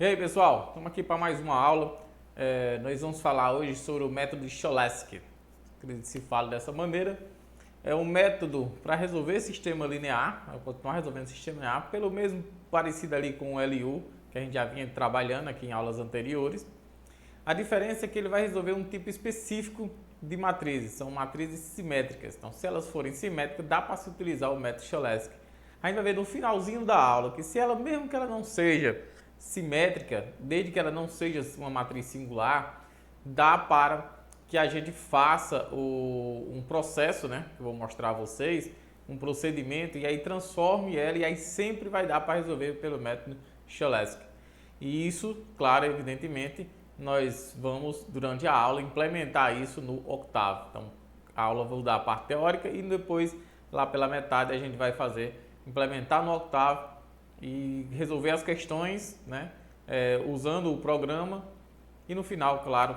E aí pessoal, estamos aqui para mais uma aula. Nós vamos falar hoje sobre o método de Cholesky. Acredito que se fala dessa maneira. É um método para resolver sistema linear, continuar resolvendo sistema linear, pelo mesmo parecido ali com o LU, que a gente já vinha trabalhando aqui em aulas anteriores. A diferença é que ele vai resolver um tipo específico de matrizes, são matrizes simétricas. Então, se elas forem simétricas, dá para se utilizar o método Cholesky. A gente vai ver no finalzinho da aula que se ela, mesmo que ela não seja simétrica, desde que ela não seja uma matriz singular, dá para que a gente faça um processo, né, que eu vou mostrar a vocês, um procedimento, e aí transforme ela, e aí sempre vai dar para resolver pelo método Cholesky. E isso, claro, evidentemente, nós vamos, durante a aula, implementar isso no Octave. Então, a aula vou dar a parte teórica e depois, lá pela metade, a gente vai implementar no Octave e resolver as questões, né, usando o programa. E no final, claro,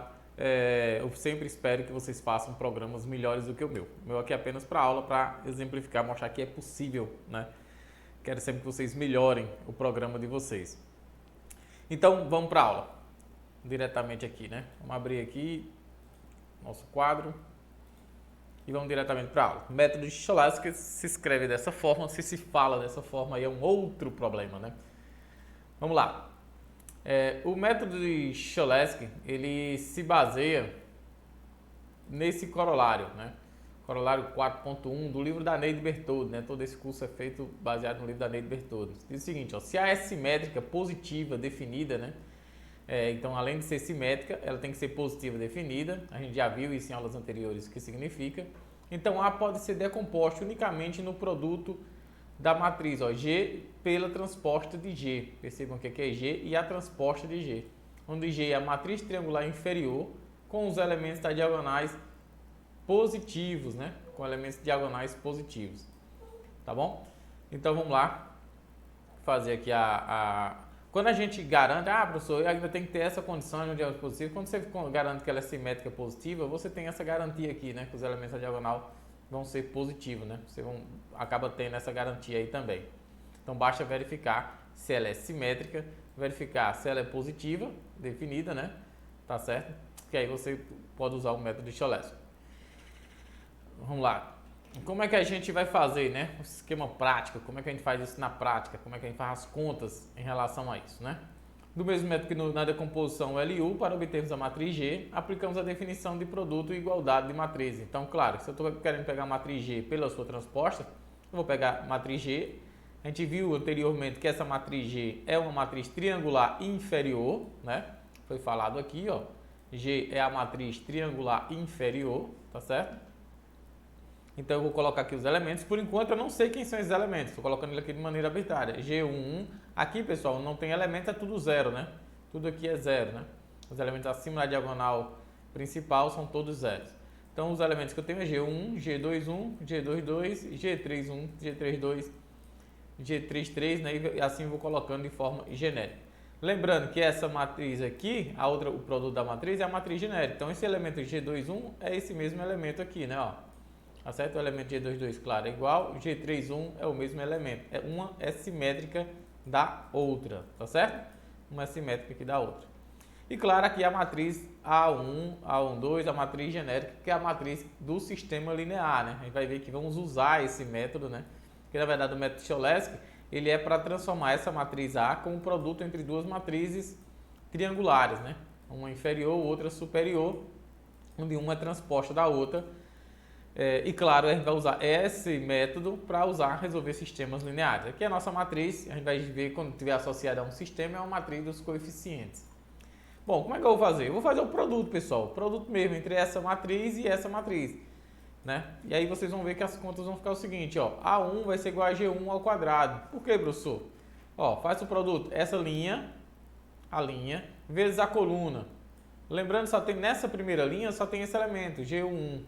eu sempre espero que vocês façam programas melhores do que o meu. O meu aqui é apenas para aula, para exemplificar, mostrar que é possível, né? Quero sempre que vocês melhorem o programa de vocês. Então, vamos para a aula. Diretamente aqui, né? Vamos abrir aqui nosso quadro e vamos diretamente para a aula. O método de Cholesky se escreve dessa forma, se fala dessa forma, aí é um outro problema, né? Vamos lá. O método de Cholesky, ele se baseia nesse corolário, né? Corolário 4.1 do livro da Neide Bertoldi, né? Todo esse curso é feito baseado no livro da Neide Bertoldi. Diz o seguinte, ó, se a é simétrica positiva definida, né? Então, além de ser simétrica, ela tem que ser positiva definida. A gente já viu isso em aulas anteriores, o que significa. Então, A pode ser decomposto unicamente no produto da matriz, ó, G pela transposta de G. Percebam que aqui é G e a transposta de G. Onde G é a matriz triangular inferior com os elementos das diagonais positivos, né? Com elementos diagonais positivos. Tá bom? Então, vamos lá fazer aqui Quando a gente garante, professor, ainda tem que ter essa condição de um diagonal positivo. Quando você garante que ela é simétrica positiva, você tem essa garantia aqui, né? Que os elementos da diagonal vão ser positivos, né? Você acaba tendo essa garantia aí também. Então, basta verificar se ela é simétrica, verificar se ela é positiva, definida, né? Tá certo? Que aí você pode usar o método de Cholesky. Vamos lá. Como é que a gente vai fazer, né? O esquema prático, como é que a gente faz isso na prática? Como é que a gente faz as contas em relação a isso, né? Do mesmo método que na decomposição LU, para obtermos a matriz G, aplicamos a definição de produto e igualdade de matriz. Então, claro, se eu estou querendo pegar a matriz G pela sua transposta, eu vou pegar a matriz G. A gente viu anteriormente que essa matriz G é uma matriz triangular inferior, né? Foi falado aqui, ó. G é a matriz triangular inferior, tá certo? Então eu vou colocar aqui os elementos. Por enquanto eu não sei quem são esses elementos. Estou colocando ele aqui de maneira arbitrária. G11. Aqui, pessoal, não tem elemento, é tudo zero, né? Tudo aqui é zero, né? Os elementos acima da diagonal principal são todos zeros. Então os elementos que eu tenho é G1, G21, G22, G31, G32, G33, né? E assim eu vou colocando de forma genérica. Lembrando que essa matriz aqui, o produto da matriz é a matriz genérica. Então esse elemento G21 é esse mesmo elemento aqui, né? Ó. Tá certo? O elemento G22, claro, é igual. G31 é o mesmo elemento. Uma é simétrica da outra, tá certo? Uma é simétrica aqui da outra. E claro, aqui a matriz A1, A12, a matriz genérica, que é a matriz do sistema linear, né? A gente vai ver que vamos usar esse método, né? Que na verdade o método Cholesky, ele é para transformar essa matriz A como um produto entre duas matrizes triangulares, né? Uma inferior, outra superior, onde uma é transposta da outra. E claro, a gente vai usar esse método para resolver sistemas lineares. Aqui é a nossa matriz, a gente vai ver quando estiver associada a um sistema, é uma matriz dos coeficientes. Bom, como é que eu vou fazer? Eu vou fazer o produto, pessoal, o produto mesmo entre essa matriz e essa matriz, né? E aí vocês vão ver que as contas vão ficar o seguinte, ó, A1 vai ser igual a G1 ao quadrado. Por que, professor? Ó, faz o produto, essa linha, a linha, vezes a coluna. Lembrando, só tem nessa primeira linha, só tem esse elemento, G1.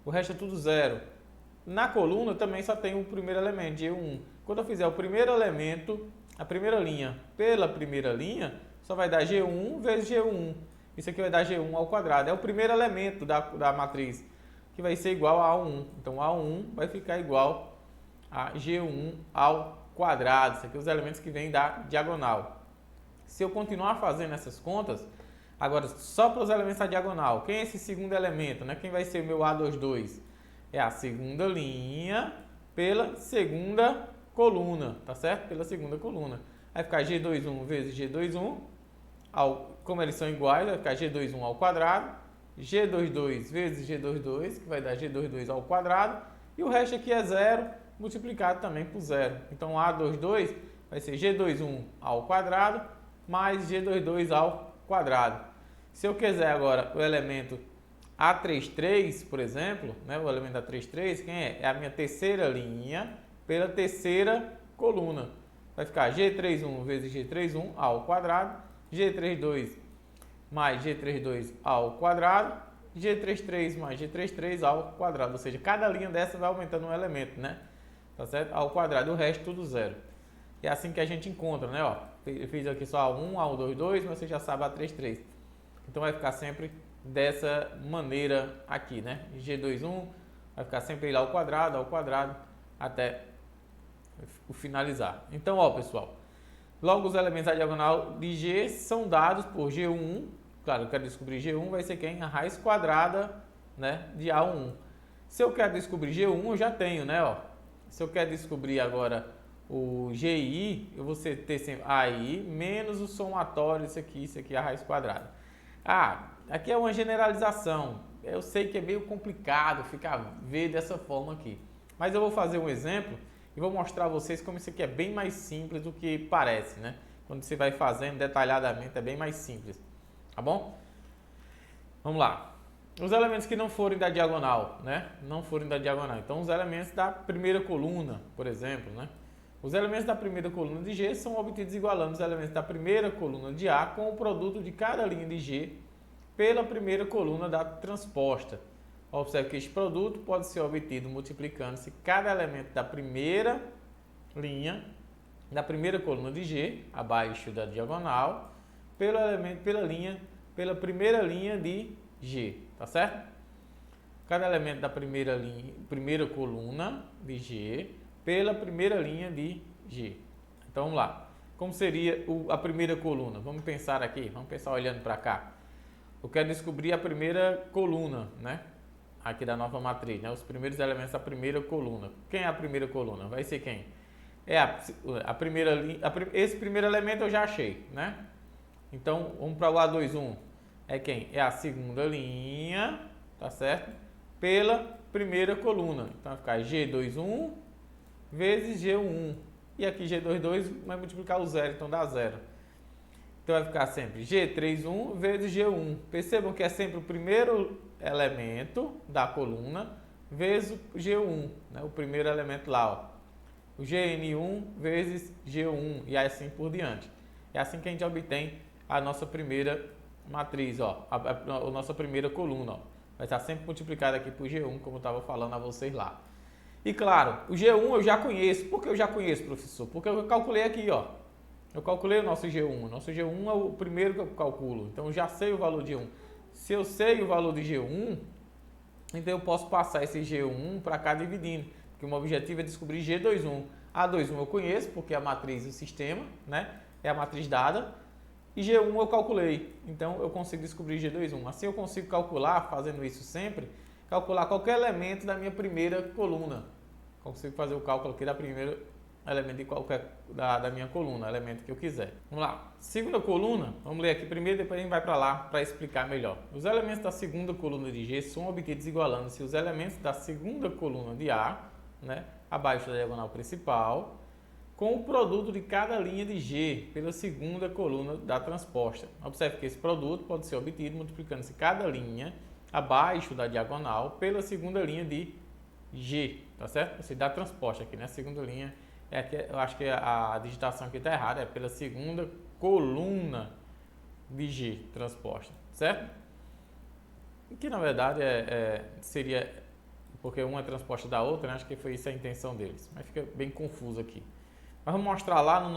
O resto é tudo zero. Na coluna também só tem o primeiro elemento, G1. Quando eu fizer o primeiro elemento, a primeira linha pela primeira linha, só vai dar G1 vezes G1. Isso aqui vai dar G1 ao quadrado. É o primeiro elemento da matriz, que vai ser igual a A1. Então, A1 vai ficar igual a G1 ao quadrado. Isso aqui são os elementos que vêm da diagonal. Se eu continuar fazendo essas contas, agora só para os elementos da diagonal, quem é esse segundo elemento, né? Quem vai ser o meu A22? É a segunda linha pela segunda coluna, tá certo? Pela segunda coluna. Vai ficar G21 vezes G21, como eles são iguais, vai ficar G21 ao quadrado, G22 vezes G22, que vai dar G22 ao quadrado, e o resto aqui é zero, multiplicado também por zero. Então, A22 vai ser G21 ao quadrado, mais G22 ao quadrado. Se eu quiser agora o elemento A33, por exemplo, né, o elemento A33, quem é? É a minha terceira linha pela terceira coluna. Vai ficar G31 vezes G31 ao quadrado, G32 mais G32 ao quadrado, G33 mais G33 ao quadrado. Ou seja, cada linha dessa vai aumentando um elemento, né? Tá certo? Ao quadrado, o resto tudo zero. É assim que a gente encontra, né? Ó, eu fiz aqui só A1, A1, 2, mas você já sabe A33. Então vai ficar sempre dessa maneira aqui, né? G21 vai ficar sempre lá ao quadrado, até o finalizar. Então, ó, pessoal, logo os elementos da diagonal de G são dados por G1. Claro, eu quero descobrir G1, vai ser quem? A raiz quadrada, né, de A1. Se eu quero descobrir G1, eu já tenho, né? Ó. Se eu quero descobrir agora o GI, eu vou ter sempre AI menos o somatório, isso aqui é a raiz quadrada. Ah, aqui é uma generalização. Eu sei que é meio complicado ver dessa forma aqui. Mas eu vou fazer um exemplo e vou mostrar a vocês como isso aqui é bem mais simples do que parece, né? Quando você vai fazendo detalhadamente é bem mais simples, tá bom? Vamos lá. Os elementos que não forem da diagonal, né? Não forem da diagonal. Então, os elementos da primeira coluna, por exemplo, né? Os elementos da primeira coluna de G são obtidos igualando os elementos da primeira coluna de A com o produto de cada linha de G pela primeira coluna da transposta. Observe que este produto pode ser obtido multiplicando-se cada elemento da primeira linha, da primeira coluna de G, abaixo da diagonal, pela primeira linha de G, tá certo? Cada elemento da primeira coluna de G pela primeira linha de G. Então vamos lá. Como seria a primeira coluna? Vamos pensar aqui, vamos pensar olhando para cá. Eu quero descobrir a primeira coluna, né? Aqui da nova matriz, né? Os primeiros elementos da primeira coluna. Quem é a primeira coluna? Vai ser quem? É a primeira linha. Esse primeiro elemento eu já achei, né? Então vamos para o A21. É quem? É a segunda linha, tá certo? Pela primeira coluna. Então vai ficar G21 vezes G11. E aqui G22 vai multiplicar o zero, então dá zero. Então vai ficar sempre G31 vezes G1. Percebam que é sempre o primeiro elemento da coluna vezes o G1, né? O primeiro elemento lá, ó. O GN1 vezes G1 e assim por diante. É assim que a gente obtém a nossa primeira matriz, ó, a nossa primeira coluna, ó. Vai estar sempre multiplicada aqui por G1, como eu estava falando a vocês lá. E claro, o G1 eu já conheço. Por que eu já conheço, professor? Porque eu calculei aqui, ó. Eu calculei o nosso G1. O nosso G1 é o primeiro que eu calculo. Então eu já sei o valor de G1. Se eu sei o valor de G1, então eu posso passar esse G1 para cá dividindo. Porque o meu objetivo é descobrir G21. A21 eu conheço, porque é a matriz do sistema, né? É a matriz dada. E G1 eu calculei. Então eu consigo descobrir G21. Assim eu consigo calcular, fazendo isso sempre, calcular qualquer elemento da minha primeira coluna. Consigo fazer o cálculo aqui da primeira elemento de da minha coluna, elemento que eu quiser. Vamos lá. Segunda coluna, vamos ler aqui primeiro, depois a gente vai para lá para explicar melhor. Os elementos da segunda coluna de G são obtidos igualando-se os elementos da segunda coluna de A, né, abaixo da diagonal principal, com o produto de cada linha de G pela segunda coluna da transposta. Observe que esse produto pode ser obtido multiplicando-se cada linha abaixo da diagonal pela segunda linha de G, tá certo? Você dá transposta aqui, né? Segunda linha, eu acho que a digitação aqui está errada, é pela segunda coluna de G transposta, certo? Que na verdade seria, porque uma é transposta da outra, né? Acho que foi isso a intenção deles, mas fica bem confuso aqui. Mas vamos mostrar lá no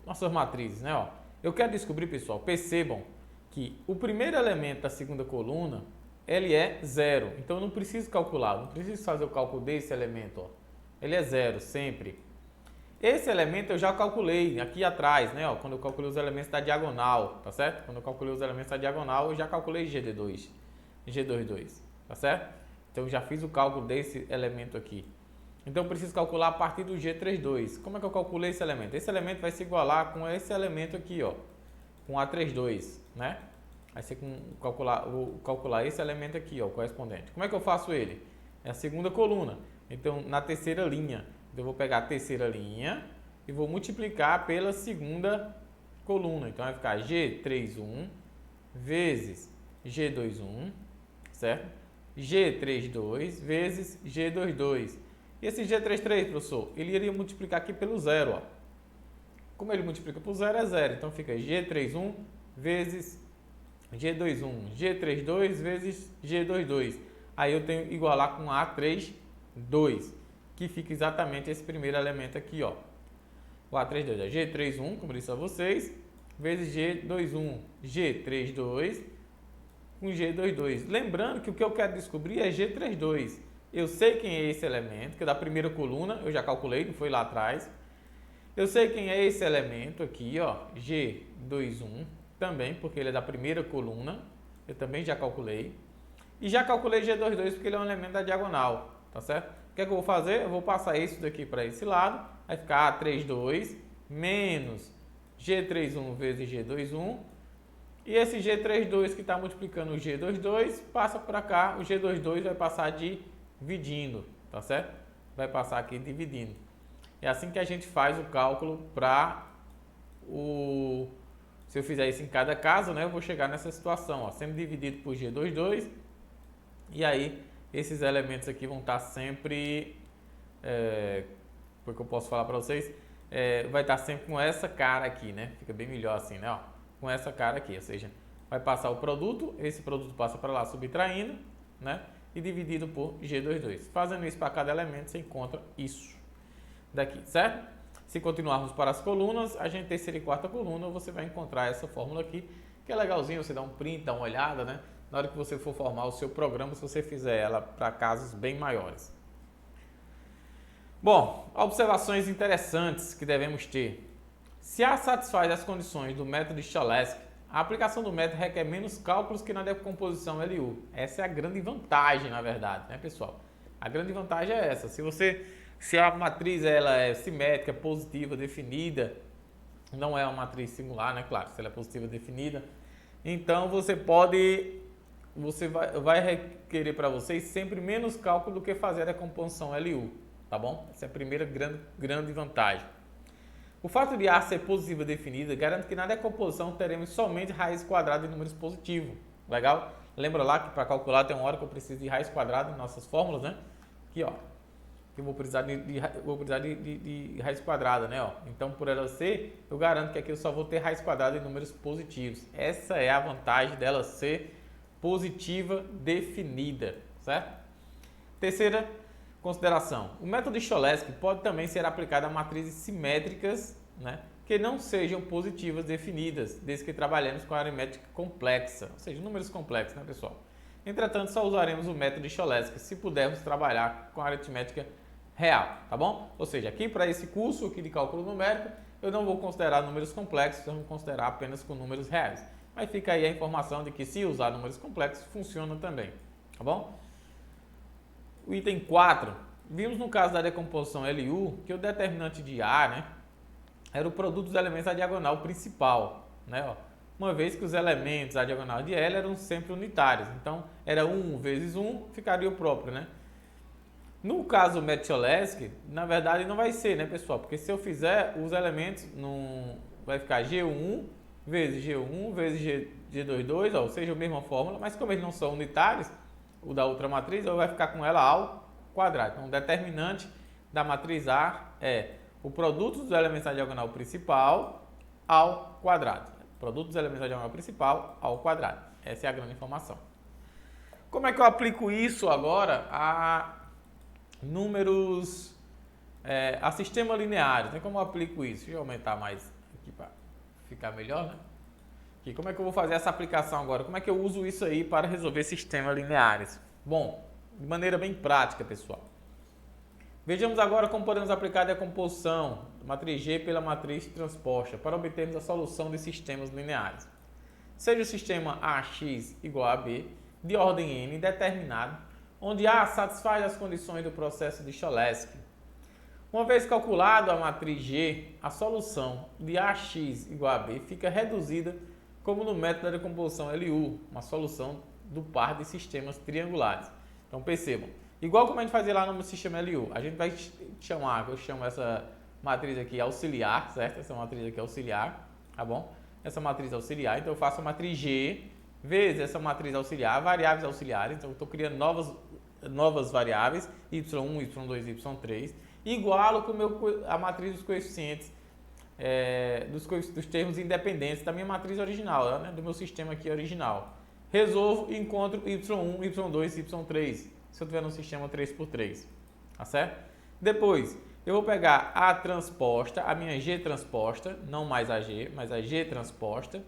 nossas matrizes, né? Ó, eu quero descobrir, pessoal, percebam que o primeiro elemento da segunda coluna, ele é zero. Então eu não preciso calcular, não preciso fazer o cálculo desse elemento, ó. Ele é zero sempre. Esse elemento eu já calculei aqui atrás, né? Ó, quando eu calculei os elementos da diagonal, tá certo? Quando eu calculei os elementos da diagonal, eu já calculei GD2, G22, tá certo? Então eu já fiz o cálculo desse elemento aqui. Então eu preciso calcular a partir do G32. Como é que eu calculei esse elemento? Esse elemento vai se igualar com esse elemento aqui, ó, com A32, né? Vai ser vou calcular esse elemento aqui, ó, o correspondente. Como é que eu faço ele? É a segunda coluna. Então, na terceira linha, eu vou pegar a terceira linha e vou multiplicar pela segunda coluna. Então, vai ficar G31 vezes G21, certo? G32 vezes G22. E esse G33, professor, ele iria multiplicar aqui pelo zero, ó. Como ele multiplica por zero, é zero. Então, fica G31 vezes G21, G32 vezes G22. Aí eu tenho igualar com A32, que fica exatamente esse primeiro elemento aqui, ó. O A32 é G31, como eu disse a vocês, vezes G21, G32 com G22. Lembrando que o que eu quero descobrir é G32. Eu sei quem é esse elemento, que é da primeira coluna, eu já calculei, não foi lá atrás. Eu sei quem é esse elemento aqui, ó, G21, também, porque ele é da primeira coluna, eu também já calculei. E já calculei G22 porque ele é um elemento da diagonal, tá certo? O que é que eu vou fazer? Eu vou passar isso daqui para esse lado, vai ficar A32 menos G31 vezes G21. E esse G32 que está multiplicando o G22 passa para cá, o G22 vai passar dividindo, tá certo? Vai passar aqui dividindo. É assim que a gente faz o cálculo para o... Se eu fizer isso em cada caso, né, eu vou chegar nessa situação, ó, sempre dividido por G22. E aí, esses elementos aqui vão estar sempre, porque eu posso falar para vocês, vai estar sempre com essa cara aqui, né? Fica bem melhor assim, né? Ó, com essa cara aqui, ou seja, vai passar o produto, esse produto passa para lá subtraindo, né? E dividido por G22. Fazendo isso para cada elemento, você encontra isso daqui, certo? Se continuarmos para as colunas, a gente terceira e quarta coluna, você vai encontrar essa fórmula aqui, que é legalzinho, você dá um print, dá uma olhada, né? Na hora que você for formar o seu programa, se você fizer ela para casos bem maiores. Bom, observações interessantes que devemos ter. Se A satisfaz as condições do método de Cholesky, a aplicação do método requer menos cálculos que na decomposição LU. Essa é a grande vantagem, na verdade, né, pessoal? A grande vantagem é essa. Se a matriz ela é simétrica, positiva, definida, não é uma matriz singular, né? Claro, se ela é positiva, definida, então você vai requerer para vocês sempre menos cálculo do que fazer a decomposição LU, tá bom? Essa é a primeira grande vantagem. O fato de A ser positiva definida garante que na decomposição teremos somente raiz quadrada de números positivos. Legal? Lembra lá que para calcular tem uma hora que eu preciso de raiz quadrada em nossas fórmulas, né? Aqui, ó. Eu vou precisar de raiz quadrada, né? Ó. Então, por ela ser, eu garanto que aqui eu só vou ter raiz quadrada de números positivos. Essa é a vantagem dela ser positiva definida, certo? Terceira consideração. O método de Cholesky pode também ser aplicado a matrizes simétricas, né, que não sejam positivas definidas, desde que trabalhemos com a aritmética complexa, ou seja, números complexos, né, pessoal? Entretanto, só usaremos o método de Cholesky se pudermos trabalhar com a aritmética real, tá bom? Ou seja, aqui para esse curso aqui de cálculo numérico, eu não vou considerar números complexos, eu vou considerar apenas com números reais. Mas fica aí a informação de que se usar números complexos, funciona também, tá bom? O item 4, vimos no caso da decomposição LU que o determinante de A, né, era o produto dos elementos da diagonal principal, né, ó, uma vez que os elementos da diagonal de L eram sempre unitários. Então, era 1 vezes 1, ficaria o próprio, né? No caso do método Cholesky, na verdade não vai ser, né, pessoal? Porque se eu fizer os elementos, vai ficar G1 vezes G1 vezes G22, ó, ou seja, a mesma fórmula, mas como eles não são unitários, o da outra matriz, vai ficar com ela ao quadrado. Então, o determinante da matriz A é o produto dos elementos da diagonal principal ao quadrado. Produto dos elementos da diagonal principal ao quadrado. Essa é a grande informação. Como é que eu aplico isso agora a números, a sistema lineares? Né? Como eu aplico isso? Deixa eu aumentar mais aqui para ficar melhor, né? Aqui, como é que eu vou fazer essa aplicação agora? Como é que eu uso isso aí para resolver sistemas lineares? Bom, de maneira bem prática, pessoal. Vejamos agora como podemos aplicar a decomposição matriz G pela matriz transposta para obtermos a solução de sistemas lineares. Seja o sistema AX igual a B, de ordem n determinado, onde A satisfaz as condições do processo de Cholesky. Uma vez calculado a matriz G, a solução de AX igual a B fica reduzida como no método da decomposição LU, uma solução do par de sistemas triangulares. Então percebam, igual como a gente fazia lá no sistema LU, a gente vai chamar, eu chamo essa matriz aqui auxiliar, certo? Essa matriz aqui auxiliar, tá bom? Essa matriz auxiliar, então eu faço a matriz G vezes essa matriz auxiliar, variáveis auxiliares, então eu estou criando novas variáveis, y1, y2, y3, igualo com a matriz dos coeficientes, dos termos independentes da minha matriz original, né? Do meu sistema aqui original. Resolvo e encontro y1, y2, y3, se eu tiver no sistema 3x3, tá certo? Depois, eu vou pegar a transposta, a minha G transposta, não mais a G, mas a G transposta,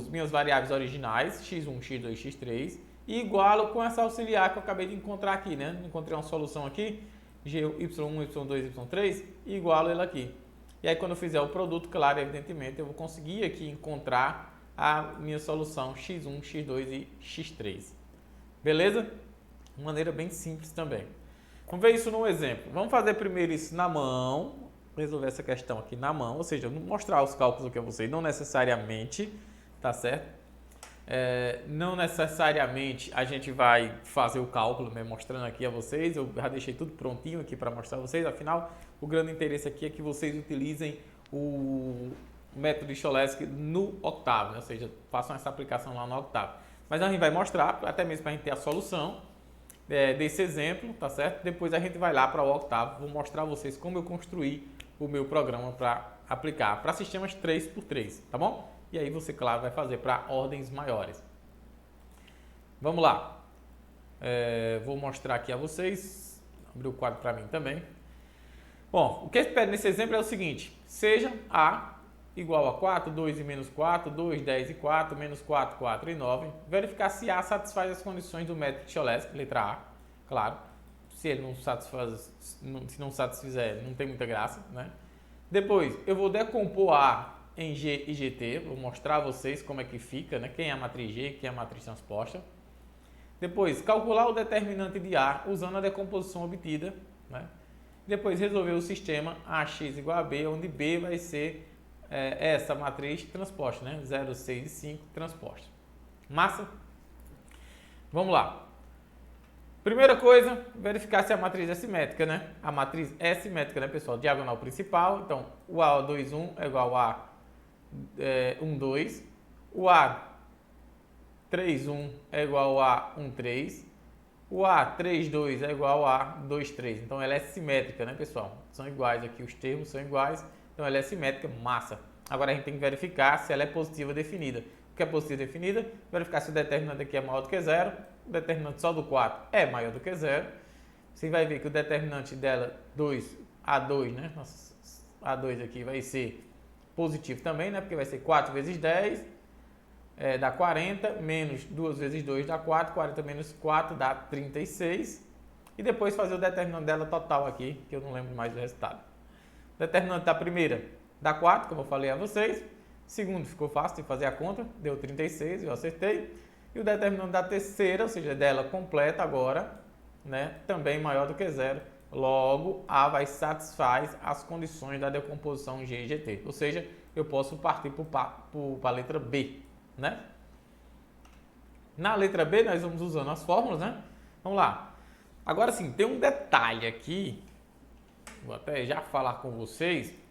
minhas variáveis originais, x1, x2, x3, e igualo com essa auxiliar que eu acabei de encontrar aqui, né? Encontrei uma solução aqui, y1, y2, y3, e igualo ele aqui. E aí quando eu fizer o produto, claro, evidentemente, eu vou conseguir aqui encontrar a minha solução x1, x2 e x3. Beleza? De maneira bem simples também. Vamos ver isso num exemplo. Vamos fazer primeiro isso na mão, resolver essa questão aqui na mão, ou seja, mostrar os cálculos aqui a vocês, não necessariamente, tá certo? Não necessariamente a gente vai fazer o cálculo, né, mostrando aqui a vocês, eu já deixei tudo prontinho aqui para mostrar a vocês, afinal, o grande interesse aqui é que vocês utilizem o método de Cholesky no Octave, né? Ou seja, façam essa aplicação lá no Octave. Mas a gente vai mostrar, até mesmo para a gente ter a solução desse exemplo, tá certo? Depois a gente vai lá para o Octave, vou mostrar a vocês como eu construí o meu programa para aplicar para sistemas 3x3, tá bom? E aí você, claro, vai fazer para ordens maiores. Vamos lá. Vou mostrar aqui a vocês. Abrir o quadro para mim também. Bom, o que eu pede nesse exemplo é o seguinte. Seja A igual a 4, 2 e menos 4, 2, 10 e 4, menos 4, 4 e 9. Verificar se A satisfaz as condições do método de Cholesky, letra A, claro. Se ele não satisfaz, se não satisfizer, não tem muita graça, né? Depois, eu vou decompor A em G e GT, vou mostrar a vocês como é que fica, né? Quem é a matriz G, quem é a matriz transposta. Depois, calcular o determinante de A usando a decomposição obtida, né? Depois, resolver o sistema AX igual a B, onde B vai ser essa matriz transposta, né? 0, 6 e 5 transposta. Massa? Vamos lá. Primeira coisa, verificar se a matriz é simétrica, né? A matriz é simétrica, né, pessoal? Diagonal principal, então o A21 é igual a 1,2, o A3,1 é igual a 1,3, o A3,2 é igual a 2,3. Então ela é simétrica, né, pessoal? São iguais aqui, os termos são iguais, então ela é simétrica, massa. Agora a gente tem que verificar se ela é positiva definida. O que é positiva definida? Verificar se o determinante aqui é maior do que zero, o determinante só do 4 é maior do que zero. Você vai ver que o determinante dela, A2, né? Nossa, A2 aqui vai ser positivo também, né? Porque vai ser 4 vezes 10, dá 40, menos 2 vezes 2 dá 4, 40 menos 4 dá 36. E depois fazer o determinante dela total aqui, que eu não lembro mais do resultado. O determinante da primeira dá 4, como eu falei a vocês. Segundo, ficou fácil de fazer a conta, deu 36, eu acertei. E o determinante da terceira, ou seja, dela completa agora, né? Também maior do que zero. Logo, A vai satisfaz as condições da decomposição G e GT. Ou seja, eu posso partir para a letra B, né? Na letra B, nós vamos usando as fórmulas, né? Vamos lá. Agora sim, tem um detalhe aqui. Vou até já falar com vocês.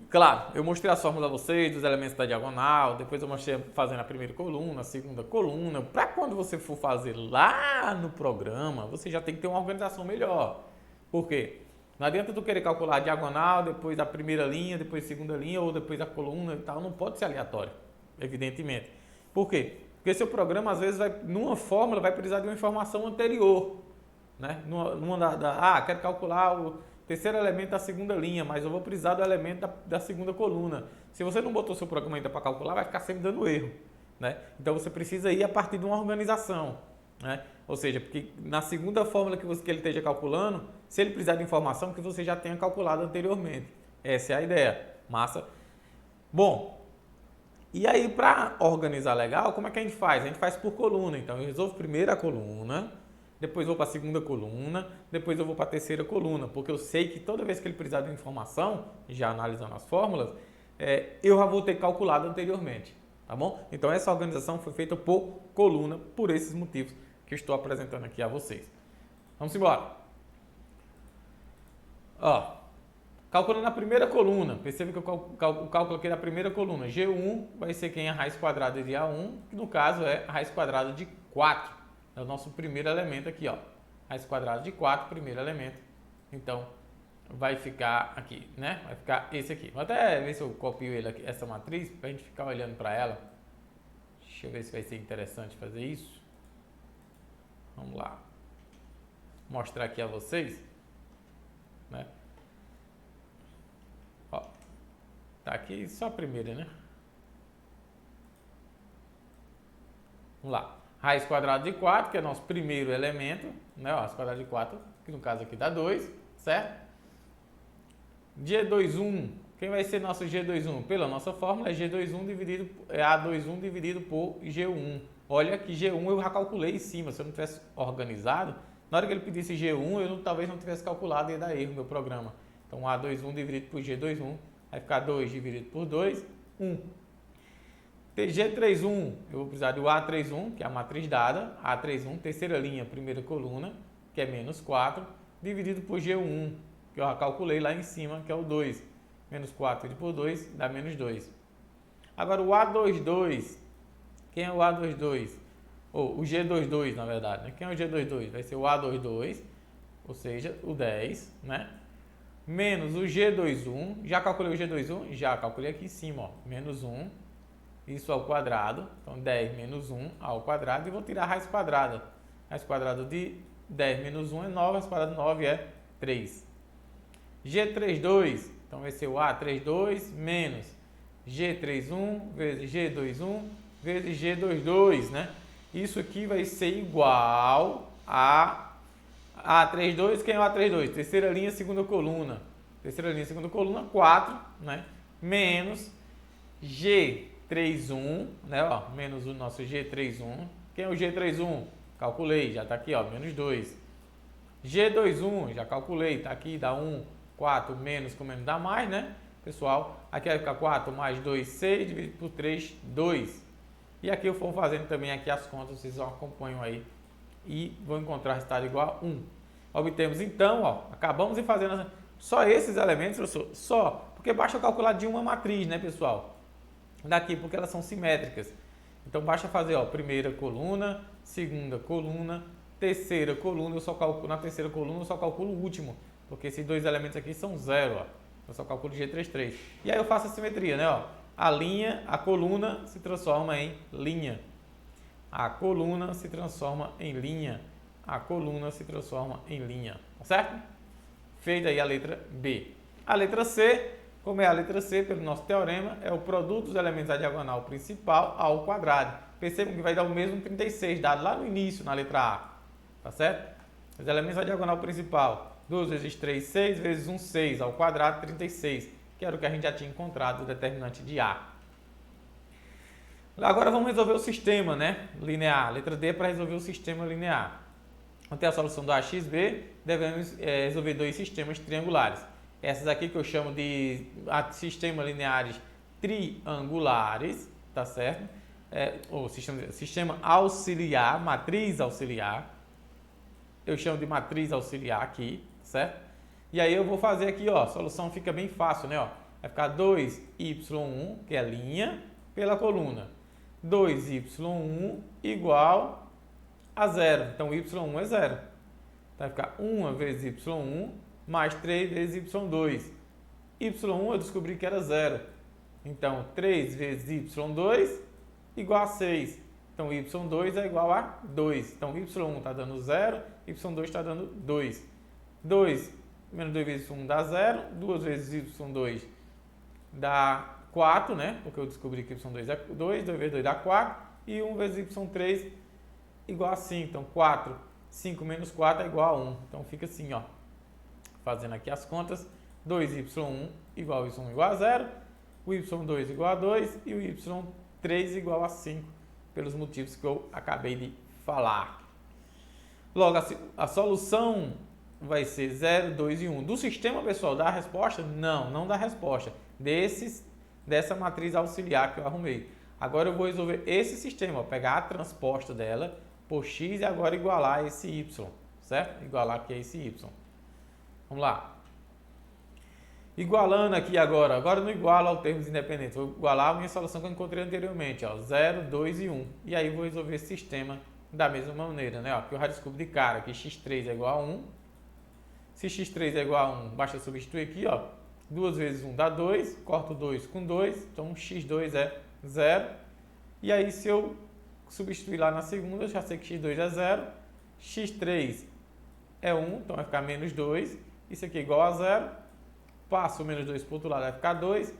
Claro, eu mostrei as fórmulas a vocês, dos elementos da diagonal. Depois eu mostrei fazendo a primeira coluna, a segunda coluna. Para quando você for fazer lá no programa, você já tem que ter uma organização melhor. Por quê? Não adianta tu querer calcular a diagonal, depois a primeira linha, depois a segunda linha, ou depois a coluna e tal. Não pode ser aleatório, evidentemente. Por quê? Porque seu programa, às vezes, numa fórmula, vai precisar de uma informação anterior. Né? Quero calcular o terceiro elemento da segunda linha, mas eu vou precisar do elemento da segunda coluna. Se você não botou seu programa ainda para calcular, vai ficar sempre dando erro. Né? Então, você precisa ir a partir de uma organização. né? Ou seja, porque na segunda fórmula que ele esteja calculando, se ele precisar de informação que você já tenha calculado anteriormente. Essa é a ideia. Massa? Bom, e aí para organizar legal, como é que a gente faz? A gente faz por coluna. Então eu resolvo primeiro a coluna, depois vou para a segunda coluna, depois eu vou para a terceira coluna, porque eu sei que toda vez que ele precisar de informação, já analisando as fórmulas, eu já vou ter calculado anteriormente, tá bom? Então essa organização foi feita por coluna, por esses motivos que eu estou apresentando aqui a vocês. Vamos embora. Ó, calculando a primeira coluna, perceba que o cálculo aqui da primeira coluna, G1 vai ser quem? A raiz quadrada de A1, que no caso é a raiz quadrada de 4. É o nosso primeiro elemento aqui, ó. Raiz quadrada de 4, primeiro elemento. Então, vai ficar aqui, né? Vai ficar esse aqui. Vou até ver se eu copio ele aqui, essa matriz, para a gente ficar olhando para ela. Deixa eu ver se vai ser interessante fazer isso. Vamos lá. Mostrar aqui a vocês, né? Ó, tá aqui só a primeira, né? Vamos lá. Raiz quadrada de 4, que é nosso primeiro elemento, né? Ó, raiz quadrada de 4, que no caso aqui dá 2, certo? G21, quem vai ser nosso G21? Pela nossa fórmula é G21 dividido, A21 dividido por G1. Olha que G1 eu já calculei em cima, se eu não tivesse organizado, na hora que ele pedisse G1, eu talvez não tivesse calculado e ia dar erro no meu programa. Então A21 dividido por G21, vai ficar 2 dividido por 2, 1. G31, eu vou precisar do A31, que é a matriz dada, A31, terceira linha, primeira coluna, que é menos 4, dividido por G1, que eu já calculei lá em cima, que é o 2. Menos 4 dividido por 2 dá menos 2. Agora o A22, quem é o A22? Ou o G22, na verdade, né? Quem é o G22? Vai ser o A22, ou seja, o 10, né? Menos o G21, já calculei o G21? Já calculei aqui em cima, ó, menos 1, isso ao quadrado, então 10 menos 1 ao quadrado, e vou tirar a raiz quadrada. Raiz quadrada de 10 menos 1 é 9, a raiz quadrada de 9 é 3. G32, então vai ser o A32 menos G31 vezes G21 vezes G22, né? Isso aqui vai ser igual a A32, quem é o A32? Terceira linha, segunda coluna. Terceira linha, segunda coluna, 4, né? Menos G31, né? Ó, menos o nosso G31. Quem é o G31? Calculei, já está aqui, ó, menos 2. G21, já calculei, está aqui, dá 1. 4 menos com menos dá mais, né? Pessoal, aqui vai ficar 4 mais 2, 6, dividido por 3, 2. E aqui eu vou fazendo também aqui as contas, vocês acompanham aí. E vou encontrar o resultado igual a 1. Obtemos então, ó, acabamos de fazendo só esses elementos, professor, só, porque basta calcular de uma matriz, né, pessoal? Daqui, porque elas são simétricas. Então basta fazer, ó, primeira coluna, segunda coluna, terceira coluna, eu só calculo, na terceira coluna eu só calculo o último. Porque esses dois elementos aqui são zero, ó. Eu só calculo G33. E aí eu faço a simetria, né? Ó. A coluna se transforma em linha. A coluna se transforma em linha. A coluna se transforma em linha. Tá certo? Feita aí a letra B. A letra C, como é a letra C, pelo nosso teorema, é o produto dos elementos da diagonal principal ao quadrado. Percebam que vai dar o mesmo 36, dado lá no início, na letra A. Tá certo? Os elementos da diagonal principal. 2 vezes 3, 6, vezes 1, 6, ao quadrado, 36, que era o que a gente já tinha encontrado, o determinante de A. Agora vamos resolver o sistema, né? Linear. Letra D é para resolver o sistema linear. Vamos ter a solução do AXB, devemos resolver dois sistemas triangulares. Essas aqui que eu chamo de sistemas lineares triangulares, tá certo? Ou sistema auxiliar, matriz auxiliar. Eu chamo de matriz auxiliar aqui, certo? E aí eu vou fazer aqui, ó, a solução fica bem fácil, né? Ó, vai ficar 2y1, que é linha, pela coluna. 2y1 igual a 0. Então, y1 é 0. Vai ficar 1 vezes y1 mais 3 vezes y2. y1 eu descobri que era 0. Então, 3 vezes y2 igual a 6. Então, y2 é igual a 2. Então, y1 está dando 0, y2 está dando 2. 2 menos 2 vezes 1 dá 0. 2 vezes y2 dá 4, né? Porque eu descobri que y2 é 2. 2 vezes 2 dá 4. E 1 vezes y3 igual a 5. Então, 4, 5 menos 4 é igual a 1. Então, fica assim, ó. Fazendo aqui as contas, 2y1 igual a y1 igual a 0, o y2 igual a 2 e o y3 igual a 5, pelos motivos que eu acabei de falar. Logo, a solução vai ser 0, 2 e 1. Do sistema, pessoal, dá a resposta? Não, não dá a resposta. Dessa matriz auxiliar que eu arrumei. Agora eu vou resolver esse sistema, ó, pegar a transposta dela por x e agora igualar esse y, certo? Igualar aqui esse y. Vamos lá. Igualando aqui agora não igualo ao termos independentes, vou igualar a minha solução que eu encontrei anteriormente, ó, 0, 2 e 1. E aí vou resolver esse sistema da mesma maneira, né? Ó, aqui eu já descubro de cara que x3 é igual a 1. Se x3 é igual a 1, basta substituir aqui, ó. 2 vezes 1 dá 2, corto 2 com 2, então x2 é 0. E aí se eu substituir lá na segunda, eu já sei que x2 é 0, x3 é 1, então vai ficar menos 2, isso aqui é igual a 0, passo o menos 2 para o outro lado, vai ficar 2,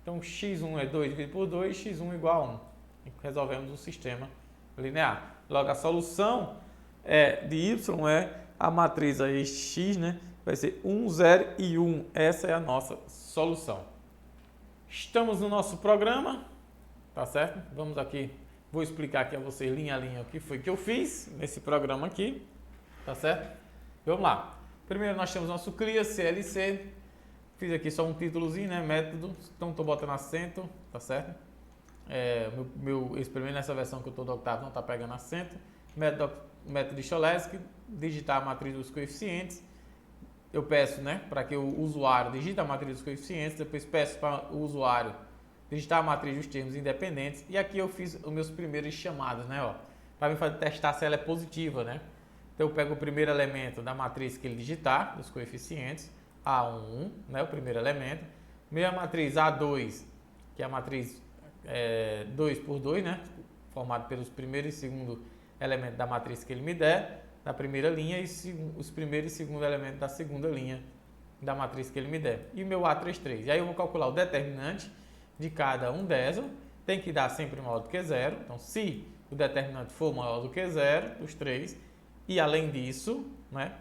então x1 é 2 dividido por 2, x1 igual a 1. E resolvemos o sistema linear. Logo, a solução de y é a matriz aí x, né? Vai ser 1, 0 e 1. Essa é a nossa solução. Estamos no nosso programa, tá certo? Vamos aqui, vou explicar aqui a vocês linha a linha o que foi que eu fiz nesse programa aqui, tá certo? Vamos lá. Primeiro nós temos nosso CLIA, CLC. Fiz aqui só um títulozinho, né? Método, então estou botando acento, tá certo? Meu experimento nessa versão que eu estou do octavo não está pegando acento. Método de Cholesky, digitar a matriz dos coeficientes. Eu peço, né, para que o usuário digite a matriz dos coeficientes, depois peço para o usuário digitar a matriz dos termos independentes. E aqui eu fiz os meus primeiros chamados, né, ó, para me testar se ela é positiva, né? Então eu pego o primeiro elemento da matriz que ele digitar, dos coeficientes, A1, né, o primeiro elemento. Minha matriz A2, que é a matriz 2 por 2, né, formado pelos primeiro e segundo elemento da matriz que ele me der, da primeira linha, e os primeiro e segundo elemento da segunda linha da matriz que ele me der. E o meu A33. E aí eu vou calcular o determinante de cada um dessas. Tem que dar sempre maior do que zero. Então, se o determinante for maior do que zero, os três, e além disso, né?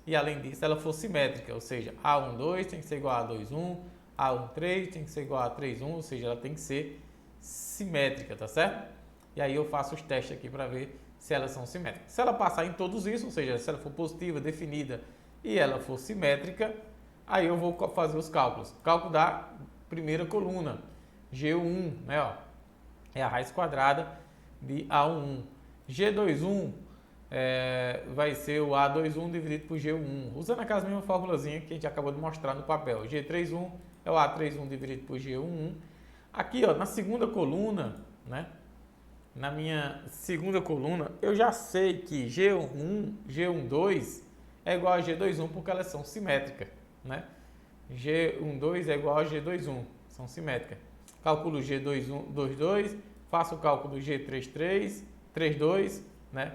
E além disso, ela for simétrica, ou seja, A12 tem que ser igual a A21, A13 tem que ser igual a A31, ou seja, ela tem que ser simétrica, tá certo? E aí eu faço os testes aqui para ver se elas são simétricas. Se ela passar em todos isso, ou seja, se ela for positiva, definida e ela for simétrica, aí eu vou fazer os cálculos. Cálculo da primeira coluna, G1, né, ó, é a raiz quadrada de A11. G21 vai ser o A21 dividido por G1, usando aquelas mesmas formulazinhas que a gente acabou de mostrar no papel. G31 é o A31 dividido por G11. Aqui, ó, na segunda coluna, né? Na minha segunda coluna, eu já sei que G1, G12 é igual a G21 porque elas são simétricas, né? G12 é igual a G21, são simétricas. Calculo G22, faço o cálculo G33, 32, né?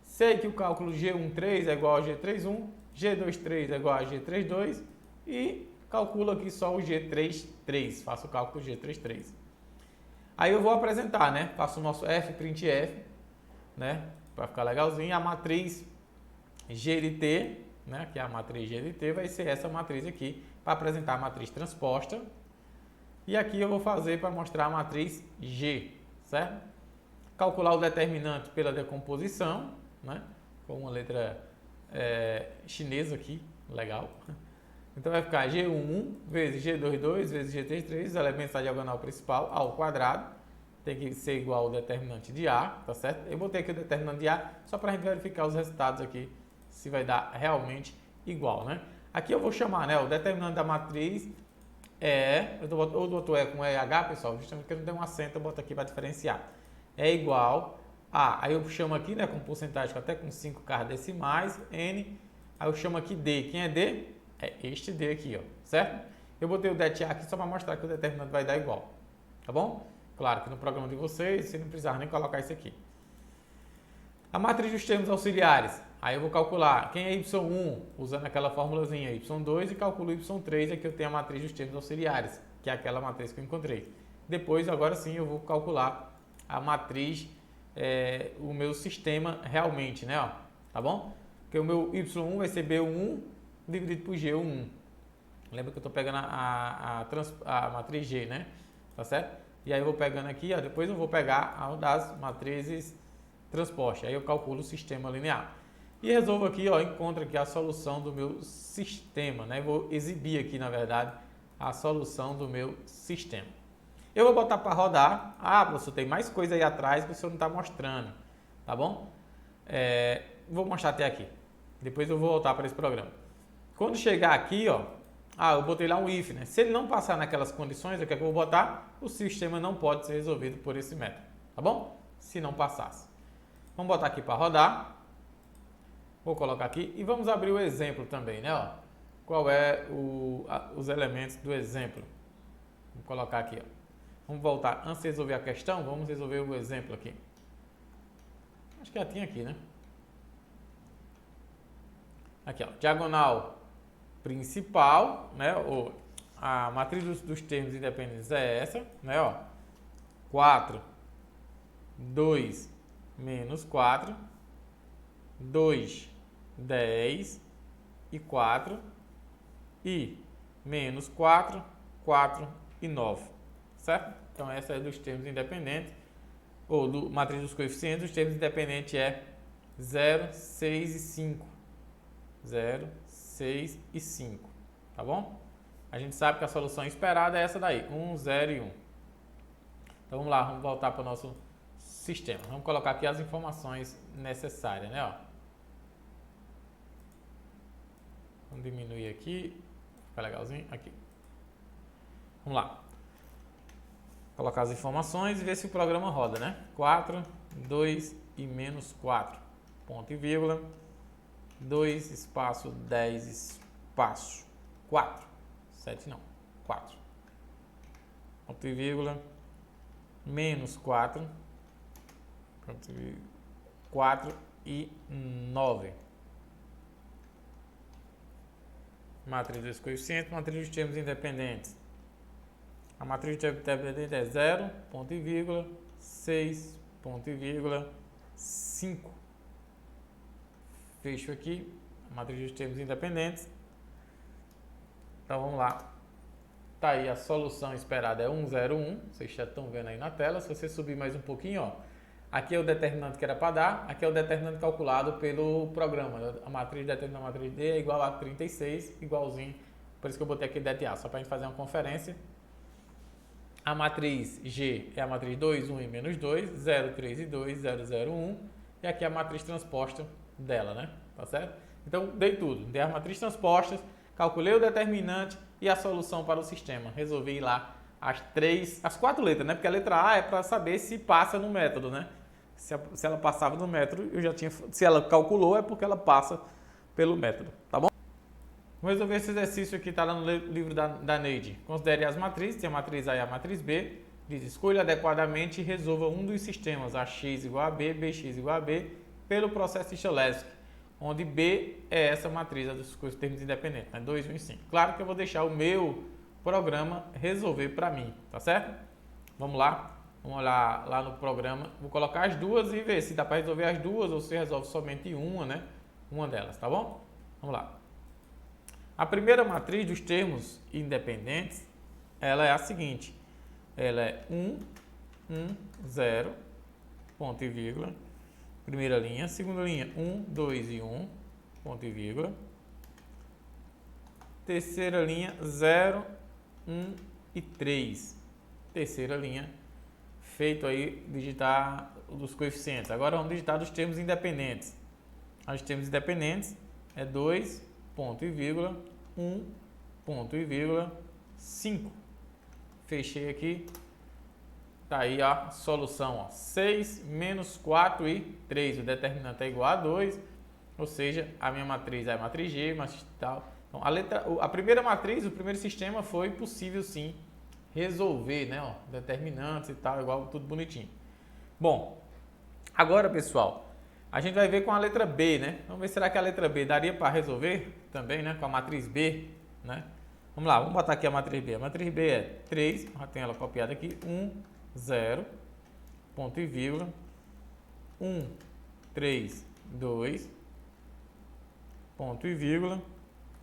Sei que o cálculo G13 é igual a G31, G23 é igual a G32 e calculo aqui só o G33, faço o cálculo G33. Aí eu vou apresentar, né? Faço o nosso f'printf, né? Para ficar legalzinho. A matriz GLT, né? Que é a matriz GLT, vai ser essa matriz aqui, para apresentar a matriz transposta. E aqui eu vou fazer para mostrar a matriz G, certo? Calcular o determinante pela decomposição, né? Com uma letra chinesa aqui, legal. Então vai ficar G11 vezes G22 vezes G33, os elementos da diagonal principal, A ao quadrado, tem que ser igual ao determinante de A, tá certo? Eu botei aqui o determinante de A só para a gente verificar os resultados aqui, se vai dar realmente igual, né? Aqui eu vou chamar, né, o determinante da matriz eu boto com EH, pessoal, justamente porque não tem um acento, eu boto aqui para diferenciar. É igual a, aí eu chamo aqui, né, com porcentagem até com 5 cargas decimais, N, aí eu chamo aqui D. Quem é D? É este D aqui, ó, certo? Eu botei o det aqui só para mostrar que o determinante vai dar igual, tá bom? Claro que no programa de vocês, você não precisava nem colocar isso aqui. A matriz dos termos auxiliares, aí eu vou calcular quem é Y1, usando aquela formulazinha Y2 e calculo Y3, aqui eu tenho a matriz dos termos auxiliares, que é aquela matriz que eu encontrei. Depois, agora sim, eu vou calcular a matriz o meu sistema realmente, né? Ó, tá bom? Porque o meu Y1 vai ser B1 dividido por G1. Lembra que eu estou pegando a matriz G, né? Tá certo? E aí eu vou pegando aqui, ó, depois eu vou pegar a das matrizes transpostas. Aí eu calculo o sistema linear. E resolvo aqui, ó, encontro aqui a solução do meu sistema, né? Vou exibir aqui, na verdade, a solução do meu sistema. Eu vou botar para rodar. Ah, professor, tem mais coisa aí atrás que o senhor não está mostrando, tá bom? Vou mostrar até aqui. Depois eu vou voltar para esse programa. Quando chegar aqui, ó, eu botei lá um if, né? Se ele não passar naquelas condições, o que é que eu vou botar? O sistema não pode ser resolvido por esse método, tá bom? Se não passasse. Vamos botar aqui para rodar. Vou colocar aqui e vamos abrir o exemplo também, né? Ó, qual é os elementos do exemplo? Vou colocar aqui, ó. Vamos voltar. Antes de resolver a questão, vamos resolver o exemplo aqui. Acho que já tinha aqui, né? Aqui, ó. Diagonal principal, né? A matriz dos termos independentes é essa, né? Ó, 4, 2, menos 4, 2, 10 e 4 e menos 4, 4 e 9, certo? Então essa é dos termos independentes, ou do matriz dos coeficientes, os termos independentes é 0, 6 e 5. 0, 6 e 5, tá bom? A gente sabe que a solução esperada é essa daí, 1, 0 e 1. Então vamos lá, vamos voltar para o nosso sistema. Vamos colocar aqui as informações necessárias, né? Ó. Vamos diminuir aqui, fica legalzinho, aqui. Vamos lá. Colocar as informações e ver se o programa roda, né? 4, 2 e menos 4, ponto e vírgula. 2, espaço, 10, espaço, 4, 7 não, 4, ponto e vírgula, menos 4, ponto e vírgula, 4 e 9. Matriz dos coeficientes, matriz dos termos independentes. A matriz dos termos independentes é 0, ponto e vírgula, 6, ponto e vírgula, 5. Fecho aqui, a matriz dos termos independentes. Então vamos lá. Tá aí a solução esperada é 1, 0, 1. Vocês já estão vendo aí na tela. Se você subir mais um pouquinho, ó, aqui é o determinante que era para dar, aqui é o determinante calculado pelo programa. A matriz determinante da matriz D é igual a 36, igualzinho. Por isso que eu botei aqui DTA, só para a gente fazer uma conferência. A matriz G é a matriz 2, 1 e menos 2, 0, 3 e 2, 0, 0, 1. E aqui é a matriz transposta dela, né? Tá certo? Então, dei tudo. Dei as matrizes transpostas, calculei o determinante e a solução para o sistema. Resolvi lá as 4 letras, né? Porque a letra A é para saber se passa no método, né? Se ela passava no método, eu já tinha... Se ela calculou, é porque ela passa pelo método, tá bom? Vamos resolver esse exercício aqui, tá lá no livro da Neide. Considere as matrizes, tem a matriz A e a matriz B. Diz, escolha adequadamente e resolva um dos sistemas, AX igual a B, BX igual a B, pelo processo de Cholesky, onde B é essa matriz dos termos independentes, né? 2, 1 e 5. Claro que eu vou deixar o meu programa resolver para mim, tá certo? Vamos lá, vamos olhar lá no programa, vou colocar as duas e ver se dá para resolver as duas ou se resolve somente uma, né? Uma delas, tá bom? Vamos lá. A primeira matriz dos termos independentes, ela é a seguinte, ela é 1, 1, 0, ponto e vírgula, primeira linha, segunda linha 1, 2 e 1, ponto e vírgula, terceira linha 0, 1 e 3, terceira linha, feito aí digitar dos coeficientes. Agora vamos digitar dos termos independentes. Os termos independentes é 2, ponto e vírgula, 1, ponto e vírgula, 5. Fechei aqui. Tá aí a solução, ó. 6 menos 4 e 3. O determinante é igual a 2, ou seja, a minha matriz é a matriz G, mas tal. Então, a primeira matriz, o primeiro sistema foi possível sim resolver, né? Ó, determinantes e tal, igual, tudo bonitinho. Bom, agora pessoal, a gente vai ver com a letra B, né? Vamos ver, será que a letra B daria para resolver também, né? Com a matriz B, né? Vamos lá, vamos botar aqui a matriz B. A matriz B é 3, já tem ela copiada aqui, 1, 0, ponto e vírgula, 1, 3, 2, ponto e vírgula,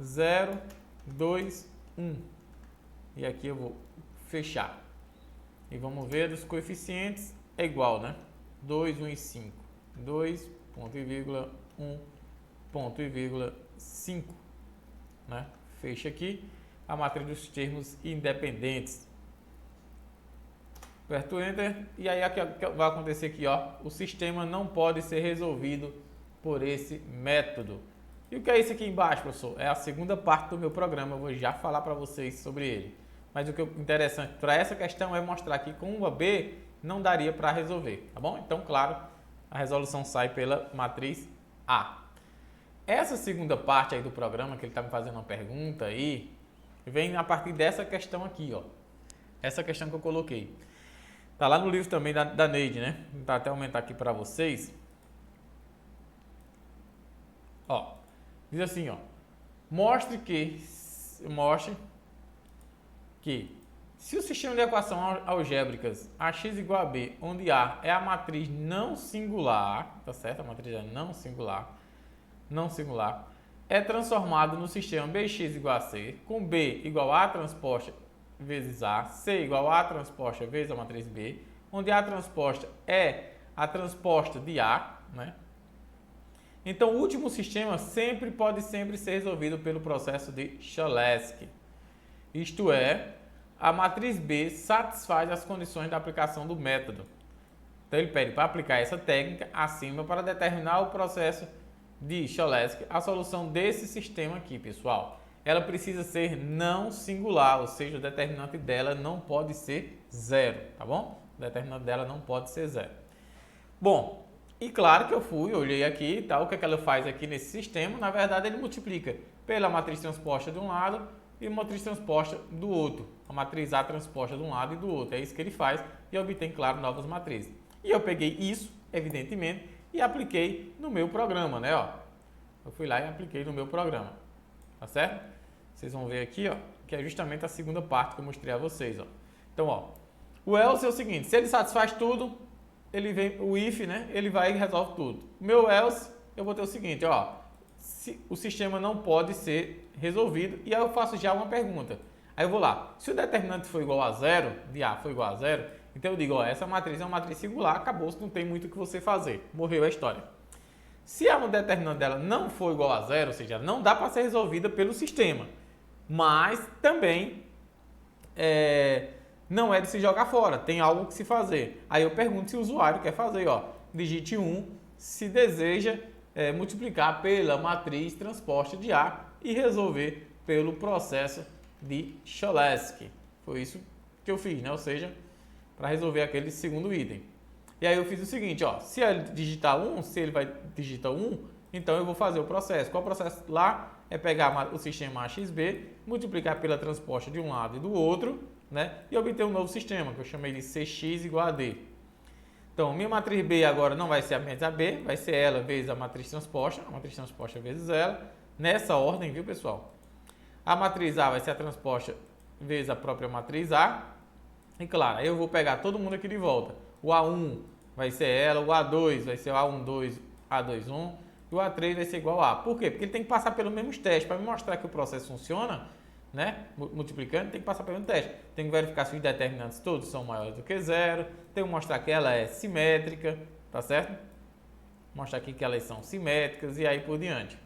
0, 2, 1. E aqui eu vou fechar. E vamos ver os coeficientes, é igual, né? 2, 1 e 5. 2, ponto e vírgula, 1, ponto e vírgula, 5. Né? Fecha aqui a matriz dos termos independentes. Aperto Enter e aí o que vai acontecer aqui, ó, o sistema não pode ser resolvido por esse método. E o que é isso aqui embaixo, professor? É a segunda parte do meu programa, eu vou já falar para vocês sobre ele. Mas o que é interessante para essa questão é mostrar que com uma B não daria para resolver, tá bom? Então, claro, a resolução sai pela matriz A. Essa segunda parte aí do programa, que ele está me fazendo uma pergunta aí, vem a partir dessa questão aqui, ó. Essa questão que eu coloquei. Tá lá no livro também da Neide, né? Vou tentar até aumentar aqui para vocês. Ó, diz assim, ó. Mostre que se o sistema de equação algébricas AX igual a B, onde A é a matriz não singular, tá certo? A matriz é não singular, é transformado no sistema BX igual a C, com B igual a transposta vezes A, C igual a transposta vezes a matriz B, onde A transposta é a transposta de A, né? Então, o último sistema pode sempre ser resolvido pelo processo de Cholesky. Isto é, a matriz B satisfaz as condições da aplicação do método. Então, ele pede para aplicar essa técnica acima para determinar o processo de Cholesky, a solução desse sistema aqui, pessoal. Ela precisa ser não singular, ou seja, o determinante dela não pode ser zero, tá bom? O determinante dela não pode ser zero. Bom, e claro que olhei aqui, tá? O que ela faz aqui nesse sistema? Na verdade, ele multiplica pela matriz transposta de um lado e a matriz transposta do outro. A matriz A transposta de um lado e do outro. É isso que ele faz e obtém, claro, novas matrizes. E eu peguei isso, evidentemente, e apliquei no meu programa, né? Ó, eu fui lá e apliquei no meu programa. Tá certo? Vocês vão ver aqui, ó, que é justamente a segunda parte que eu mostrei a vocês, ó. Então, ó, o else é o seguinte, se ele satisfaz tudo, ele vem, o if, né, ele vai e resolve tudo. O meu else, eu vou ter o seguinte, ó, o sistema não pode ser resolvido, e aí eu faço já uma pergunta. Aí eu vou lá, se o determinante for igual a zero, de A for igual a zero, então eu digo, ó, essa matriz é uma matriz singular, acabou, não tem muito o que você fazer, morreu a história. Se a determinante dela não for igual a zero, ou seja, não dá para ser resolvida pelo sistema, mas também não é de se jogar fora, tem algo que se fazer. Aí eu pergunto se o usuário quer fazer, ó, digite 1 se deseja multiplicar pela matriz transposta de A e resolver pelo processo de Cholesky. Foi isso que eu fiz, né? Ou seja, para resolver aquele segundo item. E aí eu fiz o seguinte, ó, se ele digitar 1, se ele vai digitar 1, então eu vou fazer o processo. Qual o processo lá? É pegar o sistema AXB, multiplicar pela transposta de um lado e do outro, né? E obter um novo sistema, que eu chamei de CX igual a D. Então, minha matriz B agora não vai ser apenas a B, vai ser ela vezes a matriz transposta vezes ela, nessa ordem, viu, pessoal? A matriz A vai ser a transposta vezes a própria matriz A. E claro, aí eu vou pegar todo mundo aqui de volta. O A1 vai ser ela, o A2 vai ser o A12, A21 e o A3 vai ser igual a A. Por quê? Porque ele tem que passar pelos mesmos testes. Para me mostrar que o processo funciona, né? Multiplicando, tem que passar pelo teste. Tem que verificar se os determinantes todos são maiores do que zero. Tem que mostrar que ela é simétrica, tá certo? Mostrar aqui que elas são simétricas e aí por diante.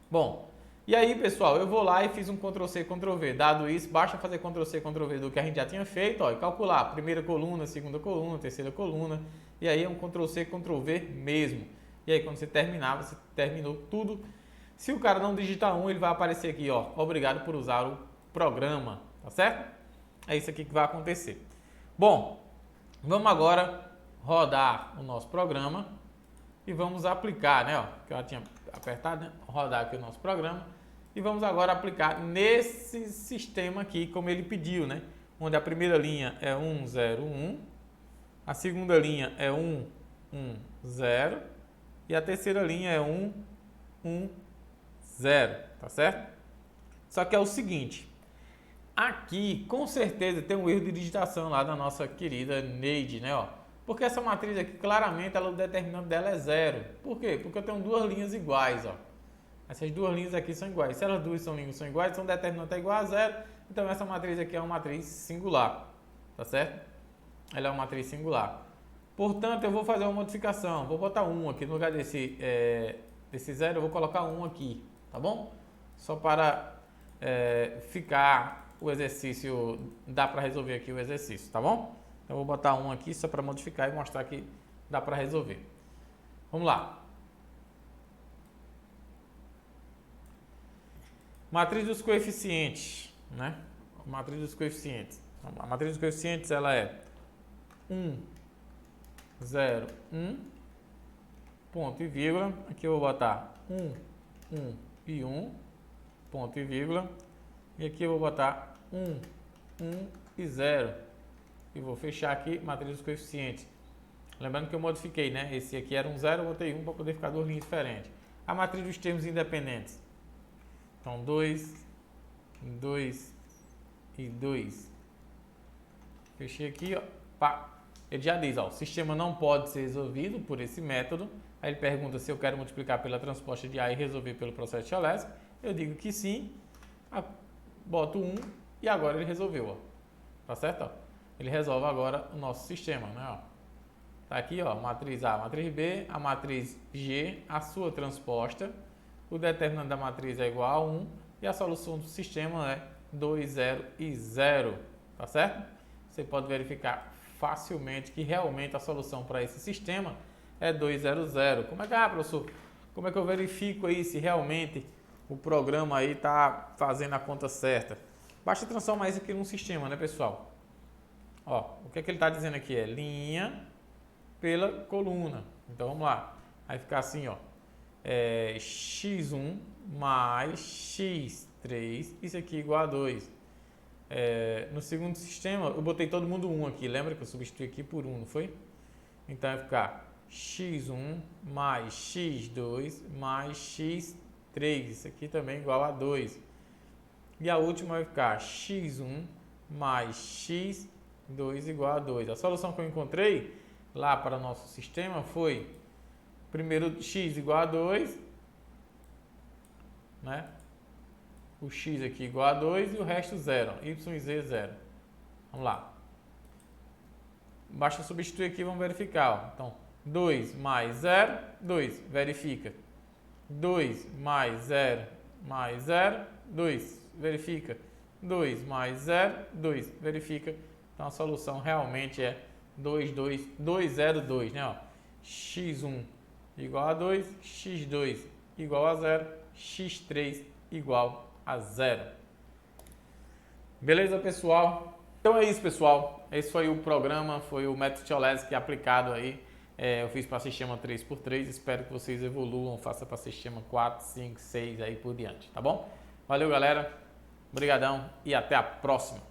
Bom, e aí, pessoal, eu vou lá e fiz um Ctrl+C, Ctrl+V. Dado isso, basta fazer Ctrl+C, Ctrl+V do que a gente já tinha feito, ó, e calcular primeira coluna, segunda coluna, terceira coluna. E aí é um Ctrl+C, Ctrl+V mesmo. E aí, quando você terminar, você terminou tudo. Se o cara não digitar 1, ele vai aparecer aqui, ó, obrigado por usar o programa, tá certo? É isso aqui que vai acontecer. Bom, vamos agora rodar o nosso programa e vamos aplicar, né, ó, que eu já tinha apertado, né? Rodar aqui o nosso programa e vamos agora aplicar nesse sistema aqui, como ele pediu, né? Onde a primeira linha é 1, 0, 1, a segunda linha é 1, 1, 0 e a terceira linha é 1, 1, 0, tá certo? Só que é o seguinte, aqui com certeza tem um erro de digitação lá da nossa querida Neide, né? Ó, Porque essa matriz aqui, claramente, o determinante dela é 0. Por quê? Porque eu tenho duas linhas iguais, ó. Essas duas linhas aqui são iguais. Se elas duas são iguais, então o determinante é igual a 0. Então essa matriz aqui é uma matriz singular, tá certo? Ela é uma matriz singular. Portanto, eu vou fazer uma modificação. Vou botar 1 aqui no lugar desse 0, eu vou colocar 1 aqui, tá bom? Só para ficar o exercício, dá para resolver aqui o exercício, tá bom? Então, eu vou botar 1 aqui só para modificar e mostrar que dá para resolver. Vamos lá. Matriz dos coeficientes, né? Matriz dos coeficientes. A matriz dos coeficientes, ela é 1, 0, 1, ponto e vírgula. Aqui eu vou botar 1, 1 e 1, ponto e vírgula. E aqui eu vou botar 1, 1 e 0. E vou fechar aqui, matriz dos coeficientes. Lembrando que eu modifiquei, né? Esse aqui era um 0, eu botei 1 para poder ficar duas linhas diferentes. A matriz dos termos independentes. Então, 2, 2 e 2. Fechei aqui, ó. Pá. Ele já diz, ó, o sistema não pode ser resolvido por esse método. Aí ele pergunta se eu quero multiplicar pela transposta de A e resolver pelo processo de Cholesky. Eu digo que sim. Boto 1 e agora ele resolveu, ó. Tá certo? Ó? Ele resolve agora o nosso sistema, né? Ó. Tá aqui, ó, matriz A, matriz B, a matriz G, a sua transposta. O determinante da matriz é igual a 1 e a solução do sistema é 2, 0 e 0. Tá certo? Você pode verificar facilmente que realmente a solução para esse sistema é 2, 0, 0. Como é que, professor, como é que eu verifico aí se realmente o programa aí está fazendo a conta certa? Basta transformar isso aqui num sistema, né, pessoal? Ó, o que é que ele está dizendo aqui? É linha pela coluna. Então, vamos lá. Vai ficar assim, ó. x1 mais x3, isso aqui igual a 2. No segundo sistema, eu botei todo mundo 1 aqui. Lembra que eu substituí aqui por 1, não foi? Então, vai ficar x1 mais x2 mais x3. Isso aqui também igual a 2. E a última vai ficar x1 mais x2 igual a 2. A solução que eu encontrei lá para o nosso sistema foi primeiro x igual a 2, né? O x aqui igual a 2 e o resto 0, y e z 0. Vamos lá. Basta substituir aqui e vamos verificar. Ó. Então, 2 mais 0, 2, verifica. 2 mais 0, 2, verifica. 2 mais 0, 2, verifica. Então, a solução realmente é 2, 2, 2, 0, 2, né? Ó. x1 igual a 2, x2 igual a 0, x3 igual a 0. Beleza, pessoal? Então é isso, pessoal. Esse foi o programa, foi o método Cholesky aplicado aí. Eu fiz para sistema 3x3, espero que vocês evoluam, faça para sistema 4, 5, 6 aí por diante, tá bom? Valeu, galera. Obrigadão e até a próxima.